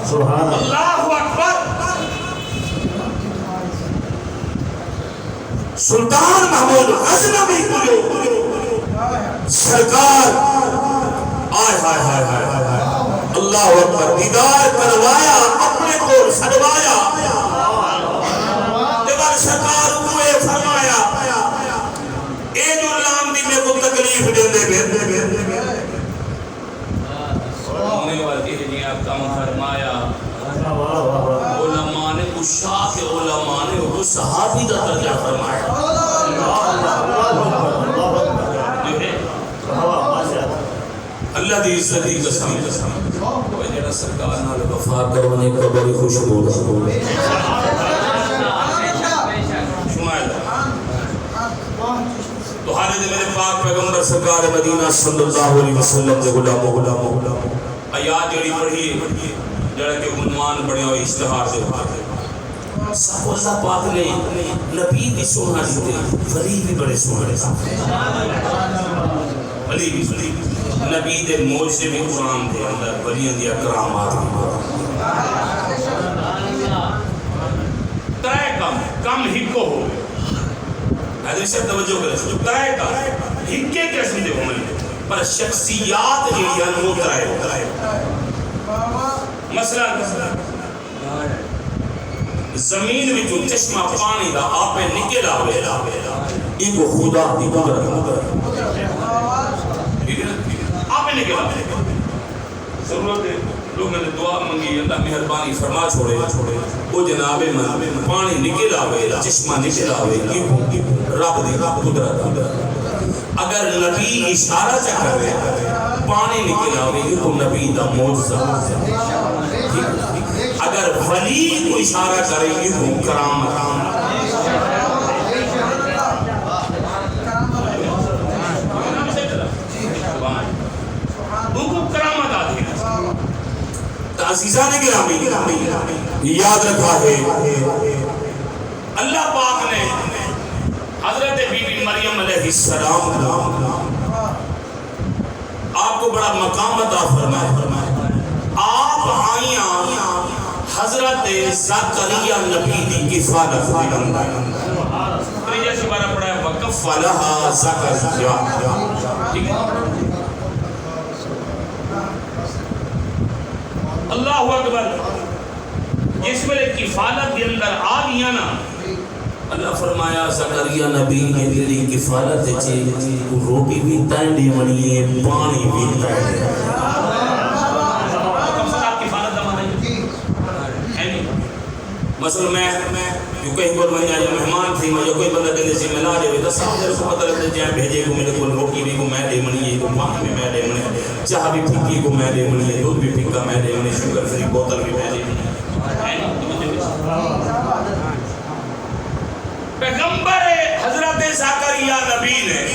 سبحان اللہ اکبر. سلطان محمود غزنوی کو سرکار آئے ہائے ہائے ہائے ہائے اللہ اکبر دیدار کروایا اپنے کو سجوایا دیوار سرکار ہوئے فرمایا اے جو لام دی میں کو تکلیف دے دے ہونے والی ہے آپ کا فرمایا علماء نے اشاق علماء نے وہ صحابی دا درجہ فرمایا اللہ دی عزت دی قسم وہ جڑا سرکار نال وفا کروانے کا بڑی خوشبو ہے تو حالت میرے پاک پیغمبر سرکار مدینہ صلی اللہ علیہ وسلم دے غلاموں آیات جڑی پڑھی جڑا کہ عنوان بڑے ہوئے اشتہار دے سب اللہ پاک نے نبی بھی سونا دیتے ولی بھی بڑے سونا دیتے ولی بھی نبی دے موجزے بھی قرآن دے اندر ولیاں دیا کرامات ترائے کم ہکو ہو حضرت سے توجہ کرے ترائے کم ہکے کیسے دے ہونے پر شخصیات جڑیاں وہ ترائے مثلا زمین میں جو چشمہ پانی دا آپے نکل آوے ایک خدا دی قدرت آپے نکل آوے ضرورت ہے لوگوں نے دعا منگی اللہ مہربانی فرما چھوڑے وہ جناب من پانی نکل آوے چشمہ نکل آوے رب دی قدرت اگر نبی اشارہ چکر رہے پانی نکل آوے تو نبی دا موجزہ اگر ولی کو اشارہ کرے یہ وہ کرامت وہ کو کرامت آتی ہے عزیزان گرامی یاد رکھا ہے اللہ پاک نے حضرت بی بی مریم علیہ السلام آپ کو بڑا مقام عطا فرمایا آپ آئیاں حضرت زکریا نبی دی کفالت کرنا تریجہ سپارہ پڑھا ہے وَكَفَّلَهَا زَكَرِيَّا ٹھیک ہے اللہ اکبر جس میں کفالت کے اندر آ گیا نا اللہ فرمایا زکریا نبی نے تیری کفالت چے روٹی بھی تینڈی منی ہے پانی بھی تینڈی مثلا میں جو کہیں پر میں جائے مہمان تھی میں جو کوئی بندہ کہنے سے ملا جائے تو سب میرے کو پتہ لگتا ہے جائے بھیجے کو میرے کو روٹی بھی کو میں دے منی ہے کو پانی بھی میں دے منی ہے چاہ بھی پھکی کو میں دے منی ہے دودھ بھی پھکا میں دے منی شکر فری بوتل بھی میں دے منی پیغمبر حضرت زکریا نبی نے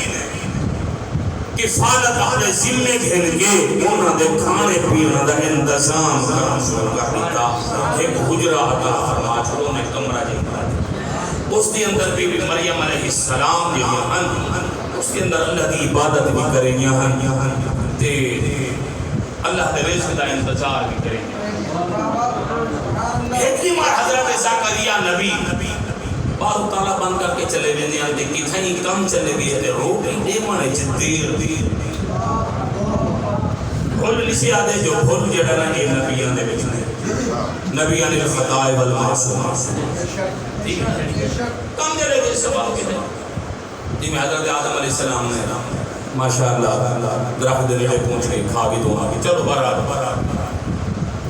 کفالت اپنے ذمے گھن کے انہوں نے کھانے پینے دا انتظام کرنا شروع کر دیتا ایک حجرہ عطا فرما چھوڑوں نے کمرہ جنگا اس کے اندر بی بی مریم علیہ السلام دی اس کے اندر اللہ کی عبادت بھی کریں یہاں تے اللہ دے رزق دا انتظار بھی کریں ایک ہی مار حضرت زکریا نبی بارو تالا بند کر کے چلے گئے ہیں دیکھی تھا ہی کم چلے گئے تھے روٹی دے مانے دیر بھول نسی آدھے جو بھول جڑا نا یہ نبیان دے بچنے نبیان دے خطائے والمعصوم کم چلے گئے سوال کے دے جی میں حضرت آدم علیہ السلام نے ماشاءاللہ درخت دلیلے پہنچ کے کھا بھی دو آگے چلو برات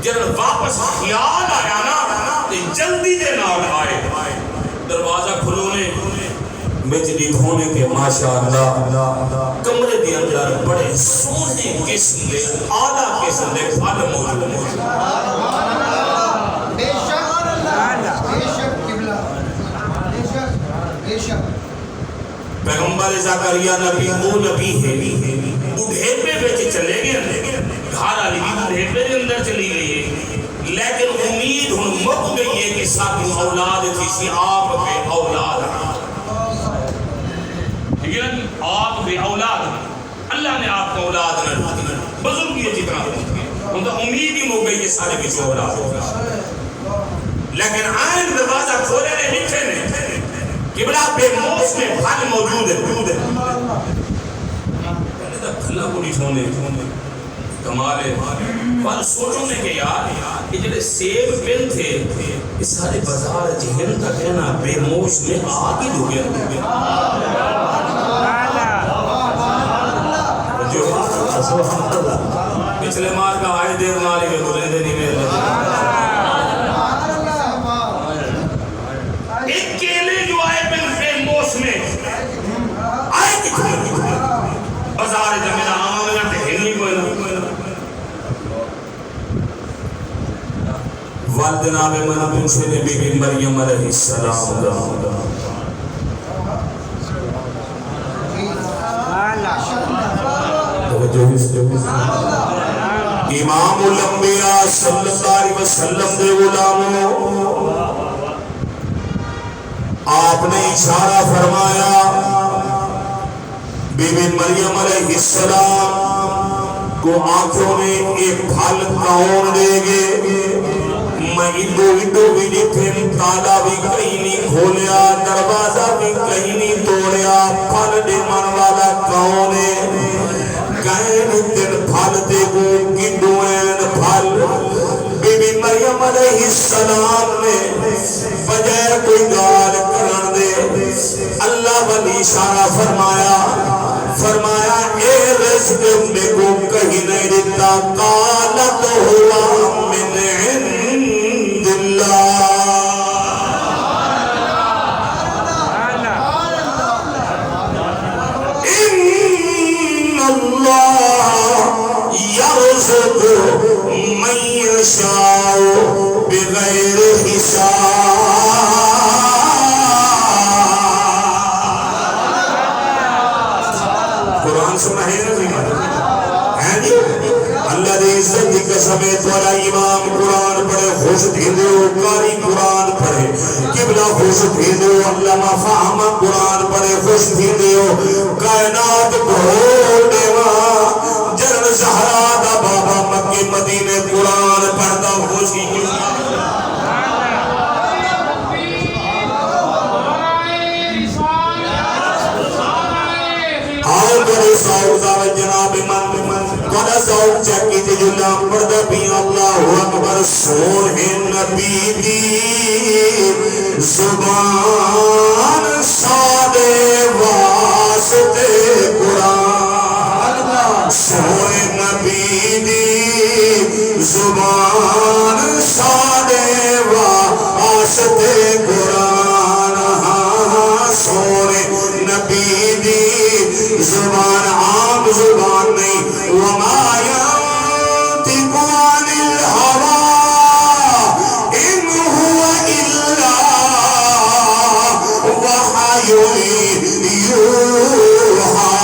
جب واپس خیال آیا نا جلدی دے نام آئے دروازہ کھلونے بجلی دھونے کے ماشاءاللہ کمرے دے اندر بڑے سونے قسم دے آدھا قسم دے پھل موجود بے شک قبلہ بے شک پیغمبر زکریا نبی وہ نبی ہے بڑھیپے بیچے چلے گئے گھر آلی بھی بڑھیپے دے اندر چلی گئی ہے لیکن امید ہن مک گئی ہے کہ ساتھ اولاد تھی سی آپ پہ اولاد ٹھیک ہے نا آپ پہ اولاد اللہ نے آپ کو اولاد نہ دی بزرگی جتنا ان کا امید نہیں مو گئی یہ سارے کی چوبلا لیکن آئین دروازہ کھولے نے لکھے نے قبلہ بے موس میں پھل موجود ہے پہلے تک پھلہ کو نہیں چھونے کمال ہے پر سوچوں نے کہ یار یہ جڑے سیب پن تھے اس سارے بازار جہن تک ہے نا بے موس میں آگی دو گیا پچھلے مار کا آئے دیر مالی کے دلیں دے نہیں میرے ایک کیلے جو آئے بن بے موس میں آئے کی بازار جمعہ آمانا تہنی کوئی نا والدنا میں منہ پوچھے نے بی بی مریم علیہ السلام دا امام الانبیاء صلی اللہ علیہ وسلم دے غلاموں آپ نے اشارہ فرمایا بی بی مریم علیہ السلام کو آنکھوں میں ایک پھل کون دے گے میں ادو بھی لکھیں تالا بھی کہیں نہیں کھولیا دروازہ بھی کہیں نہیں توڑیا پھل دے من والا کون ہے کہیں تن پھل دے گو گنڈوین پھل بی بی مریم علیہ السلام نے بجائے کوئی گال کرن دے اللہ والی اشارہ فرمایا اے رزق میں کو کہیں نہیں دیتا قالت ہوا من عند اللہ ان اللہ یرزق من یشاء بغیر حساب قرآن سنا ہے اللہ دے عزت کی قسمیں تولا امام قرآن پڑھے خوش دھیندے ہو قاری قرآن پڑھے قبلہ خوش دھیندے ہو علامہ فہم قرآن پڑھے خوش دھیندے ہو کائنات بھول دیوا جرم زہرا دا بابا مکہ مدینے قرآن پڑھتا خوشی کیوں آؤ کرے ساؤزہ و جناب من قدر ساؤ چکی تھی جو نام پردہ بھی اللہ اکبر سون ہے نبی دی زبان سادے واسطے قرآن سون نبی دی زبان سادے واسطے قرآن سون نبی دی زبان عام زبان نہیں وما ينطق عن الهوى إن هو إلا وحي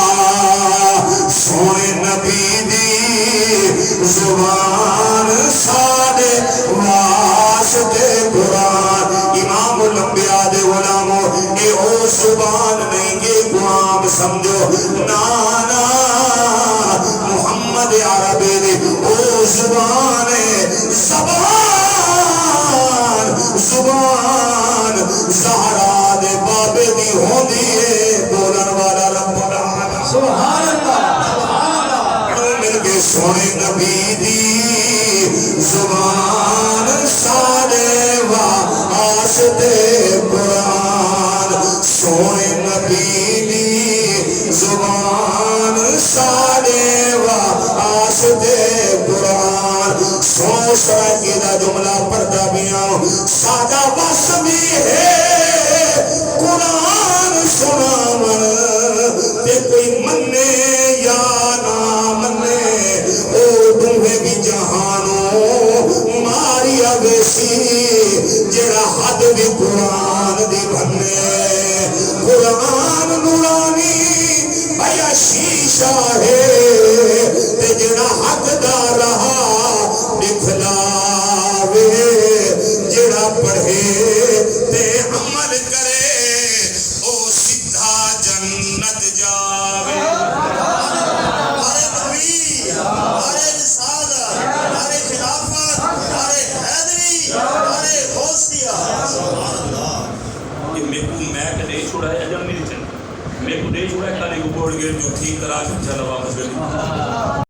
يوحى سونے نبی دی زبان سادے واسطے قرآن امام الانبیاء دے غلاموں اے او زبان نہیں یہ قرآن سمجھو نانا محمد عربی دی او زبان زہرا دے بابے دی ہوں دیئے بولن والا رب العالمین سبحان اللہ مل کے سونے نبی دی زبان سادے واسطے قرآن سونے نبی دی زبان سادے واسطے قرآن سو سرکی دا جملہ پڑھتا بھی آؤں سادہ بس بھی ہے قرآن سنا من تے کوئی مننے یا نہ مننے او تمہیں بھی جہانوں ماریا ویسی جڑا حد بھی قرآن دی بھنے قرآن نورانی بھیا شیشہ ہے تے جڑا حد دا رہا دکھلاوے جڑا پڑھے تے عمل کرے او سدھا جنت جاوے ہمارے نبی ہمارے رسالت ہمارے خلاف کو میں کہ دے چھوڑا ہے اجم میری چند میں کو دے چھوڑا ہے کالی کو بوڑ گئے جو ٹھیک کرا کے چلا واپس گئے